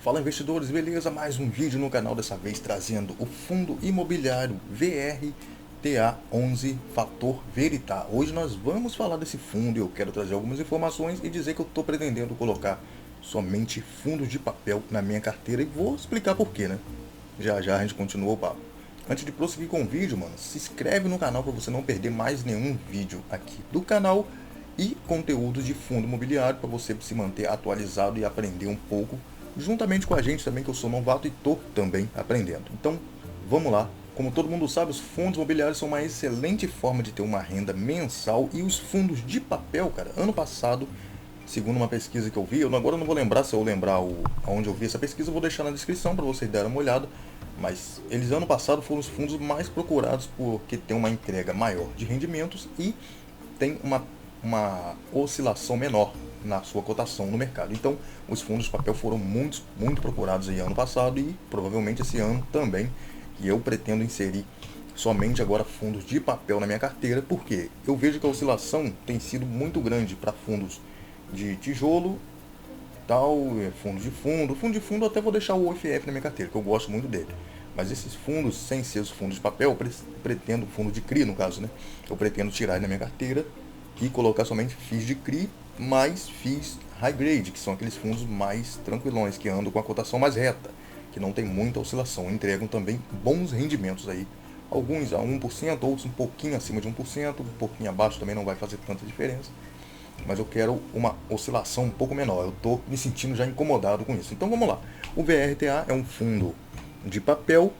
Fala investidores, beleza? Mais um vídeo no canal, dessa vez trazendo o fundo imobiliário VRTA11 Fator Verita. Hoje nós vamos falar desse fundo e eu quero trazer algumas informações e dizer que eu estou pretendendo colocar somente fundos de papel na minha carteira e vou explicar porquê, né? Já já a gente continua o papo. Antes de prosseguir com o vídeo, mano, se inscreve no canal para você não perder mais nenhum vídeo aqui do canal e conteúdos de fundo imobiliário para você se manter atualizado e aprender um pouco juntamente com a gente também, que eu sou novato e tô também aprendendo. Então, vamos lá. Como todo mundo sabe, os fundos imobiliários são uma excelente forma de ter uma renda mensal e os fundos de papel, cara, ano passado, segundo uma pesquisa que eu vi, agora eu não vou lembrar, se eu lembrar onde eu vi essa pesquisa, eu vou deixar na descrição para vocês darem uma olhada, mas eles ano passado foram os fundos mais procurados porque tem uma entrega maior de rendimentos e tem uma oscilação menor na sua cotação no mercado. Então, os fundos de papel foram muito procurados aí ano passado e provavelmente esse ano também. E eu pretendo inserir somente agora fundos de papel na minha carteira, porque eu vejo que a oscilação tem sido muito grande para fundos de tijolo, tal, fundo de fundo eu até vou deixar o OFF na minha carteira, que eu gosto muito dele. Mas esses fundos, sem ser os fundos de papel, eu pretendo, fundo de CRI no caso, né? Eu pretendo tirar ele da minha carteira e colocar somente FIIs de CRI mais FIIs high grade, que são aqueles fundos mais tranquilões, que andam com a cotação mais reta, que não tem muita oscilação, entregam também bons rendimentos aí. Alguns a 1%, outros um pouquinho acima de 1%, um pouquinho abaixo também não vai fazer tanta diferença. Mas eu quero uma oscilação um pouco menor, eu estou me sentindo já incomodado com isso. Então vamos lá. O VRTA é um fundo de papel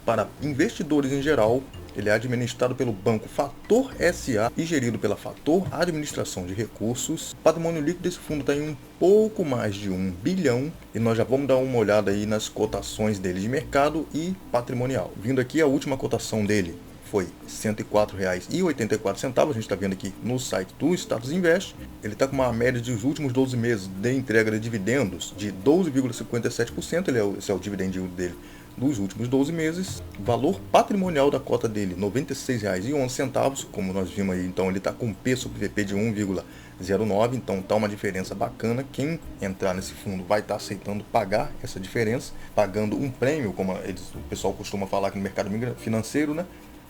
para investidores em geral. Ele é administrado pelo Banco Fator SA e gerido pela Fator Administração de Recursos. O patrimônio líquido desse fundo está em um pouco mais de 1 bilhão. E nós já vamos dar uma olhada aí nas cotações dele de mercado e patrimonial. Vindo aqui, a última cotação dele foi R$ 104,84. A gente está vendo aqui no site do Status Invest. Ele está com uma média dos últimos 12 meses de entrega de dividendos de 12,57%. Esse é o dividend yield dele dos últimos 12 meses. Valor patrimonial da cota dele, R$ 96,11, como nós vimos aí. Então ele está com P sobre VP de 1,09, então está uma diferença bacana. Quem entrar nesse fundo vai estar aceitando pagar essa diferença, pagando um prêmio, como o pessoal costuma falar aqui no mercado financeiro, né?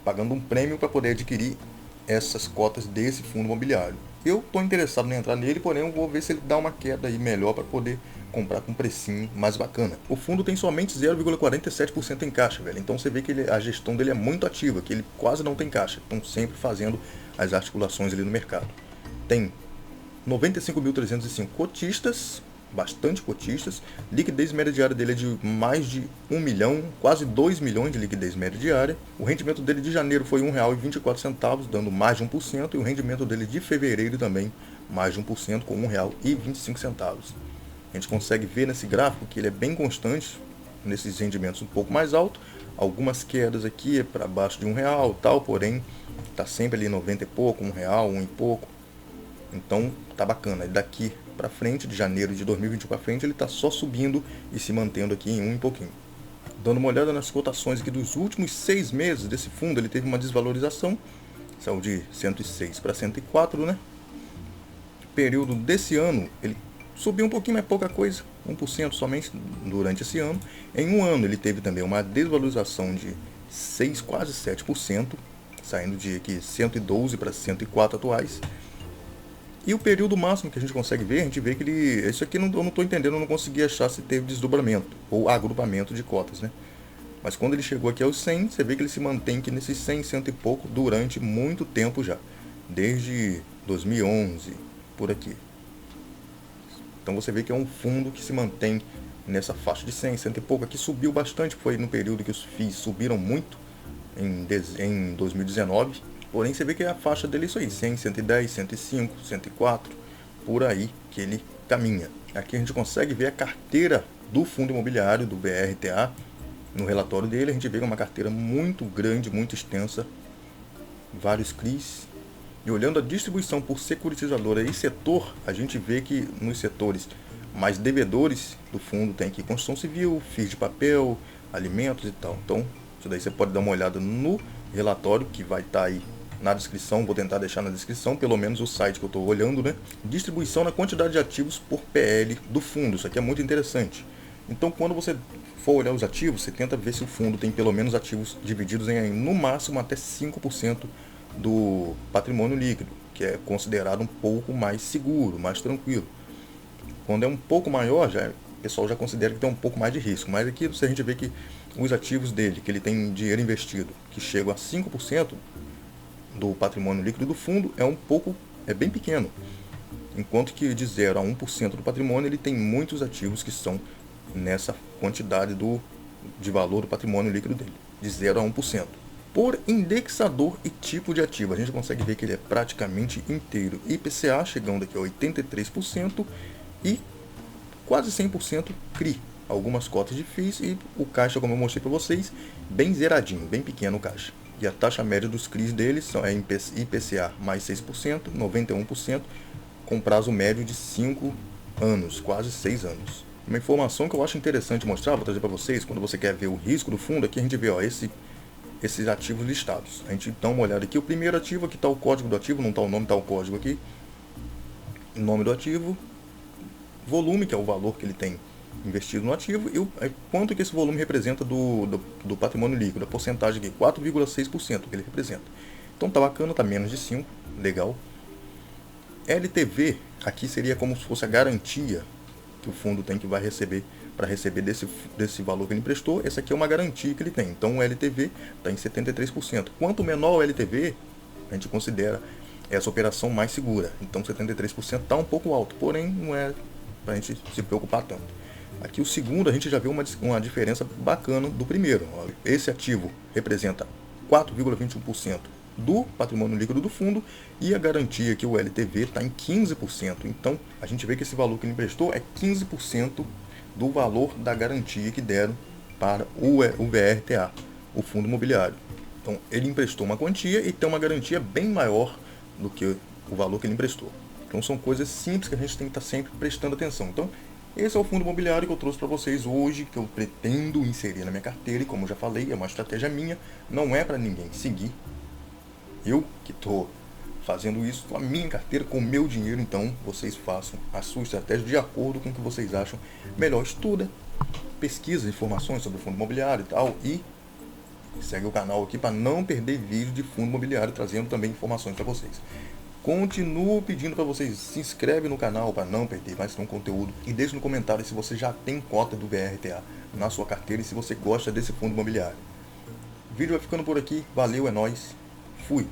Pagando um prêmio para poder adquirir essas cotas desse fundo imobiliário. Eu estou interessado em entrar nele, porém eu vou ver se ele dá uma queda aí melhor para poder comprar com um precinho mais bacana. O fundo tem somente 0,47% em caixa, velho. Então você vê que a gestão dele é muito ativa, que ele quase não tem caixa. Estão sempre fazendo as articulações ali no mercado. Tem 95.305 cotistas, bastante cotistas. Liquidez média diária dele é de mais de 1 milhão, quase 2 milhões de liquidez média diária. O rendimento dele de janeiro foi R$ 1,24, dando mais de 1%. E o rendimento dele de fevereiro também, mais de 1%, com R$ 1,25. A gente consegue ver nesse gráfico que ele é bem constante, nesses rendimentos um pouco mais altos. Algumas quedas aqui para baixo de R$ 1, tal, porém está sempre ali 90 e pouco, R$ 1 e pouco. Então tá bacana. Daqui para frente, de janeiro de 2021 para frente, ele está só subindo e se mantendo aqui em 1 e pouquinho. Dando uma olhada nas cotações aqui dos últimos 6 meses desse fundo, ele teve uma desvalorização, saiu de 106 para 104, né? Período desse ano, ele subiu um pouquinho, mas pouca coisa, 1% somente durante esse ano. Em um ano ele teve também uma desvalorização de 6, quase 7%, saindo de aqui 112 para 104 atuais. E o período máximo que a gente consegue ver, a gente vê que ele... Isso aqui eu não estou entendendo, eu não consegui achar se teve desdobramento ou agrupamento de cotas, né? Mas quando ele chegou aqui aos 100, você vê que ele se mantém aqui nesses 100, 100 e pouco durante muito tempo já. Desde 2011, por aqui. Então você vê que é um fundo que se mantém nessa faixa de 100, 100 e pouco. Aqui subiu bastante, foi no período que os FIIs subiram muito, em 2019. Porém você vê que a faixa dele é isso aí, 100, 110, 105, 104, por aí que ele caminha. Aqui a gente consegue ver a carteira do fundo imobiliário, do VRTA. No relatório dele a gente vê uma carteira muito grande, muito extensa, vários CRIs. E olhando a distribuição por securitizadora e setor, a gente vê que nos setores mais devedores do fundo tem aqui construção civil, FIIs de papel, alimentos e tal. Então, isso daí você pode dar uma olhada no relatório que vai estar aí na descrição, vou tentar deixar na descrição, pelo menos o site que eu estou olhando, né? Distribuição na quantidade de ativos por PL do fundo, isso aqui é muito interessante. Então, quando você for olhar os ativos, você tenta ver se o fundo tem pelo menos ativos divididos em, no máximo, até 5% do patrimônio líquido, que é considerado um pouco mais seguro, mais tranquilo. Quando é um pouco maior, o pessoal já considera que tem um pouco mais de risco. Mas aqui, se a gente vê que os ativos dele, que ele tem dinheiro investido, que chegam a 5% do patrimônio líquido do fundo, é bem pequeno. Enquanto que de 0 a 1% do patrimônio, ele tem muitos ativos que são nessa quantidade de valor do patrimônio líquido dele, de 0 a 1%. Por indexador e tipo de ativo, a gente consegue ver que ele é praticamente inteiro IPCA, chegando aqui a 83%, e quase 100% CRI. Algumas cotas de FIIs e o caixa, como eu mostrei para vocês, bem zeradinho, bem pequeno o caixa. E a taxa média dos CRIs deles é IPCA mais 6%, 91%, com prazo médio de 5 anos, quase 6 anos. Uma informação que eu acho interessante mostrar, vou trazer para vocês, quando você quer ver o risco do fundo, aqui a gente vê esses ativos listados. A gente dá uma olhada aqui, o primeiro ativo, aqui está o código do ativo, não está o nome, está o código aqui. O nome do ativo, volume, que é o valor que ele tem investido no ativo, e quanto que esse volume representa do patrimônio líquido, a porcentagem aqui, 4,6% que ele representa. Então tá bacana, tá menos de 5%, legal. LTV, aqui seria como se fosse a garantia que o fundo tem que vai receber para receber desse valor que ele emprestou. Essa aqui é uma garantia que ele tem. Então o LTV está em 73%. Quanto menor o LTV, a gente considera essa operação mais segura. Então 73% está um pouco alto, porém não é para a gente se preocupar tanto. Aqui o segundo, a gente já vê uma diferença bacana do primeiro. Esse ativo representa 4,21% do patrimônio líquido do fundo e a garantia que o LTV está em 15%. Então a gente vê que esse valor que ele emprestou é 15% do valor da garantia que deram para o VRTA, o fundo imobiliário. Então ele emprestou uma quantia e tem uma garantia bem maior do que o valor que ele emprestou. Então são coisas simples que a gente tem que estar sempre prestando atenção. Então esse é o fundo imobiliário que eu trouxe para vocês hoje, que eu pretendo inserir na minha carteira, e como eu já falei, é uma estratégia minha, não é para ninguém seguir. Eu que estou fazendo isso com a minha carteira, com o meu dinheiro, então vocês façam a sua estratégia de acordo com o que vocês acham melhor. Estuda, pesquisa informações sobre o fundo imobiliário e tal, e segue o canal aqui para não perder vídeo de fundo imobiliário, trazendo também informações para vocês. Continuo pedindo para vocês, se inscreve no canal para não perder mais nenhum conteúdo e deixe no comentário se você já tem cota do VRTA na sua carteira e se você gosta desse fundo imobiliário. O vídeo vai ficando por aqui, valeu, é nóis, fui!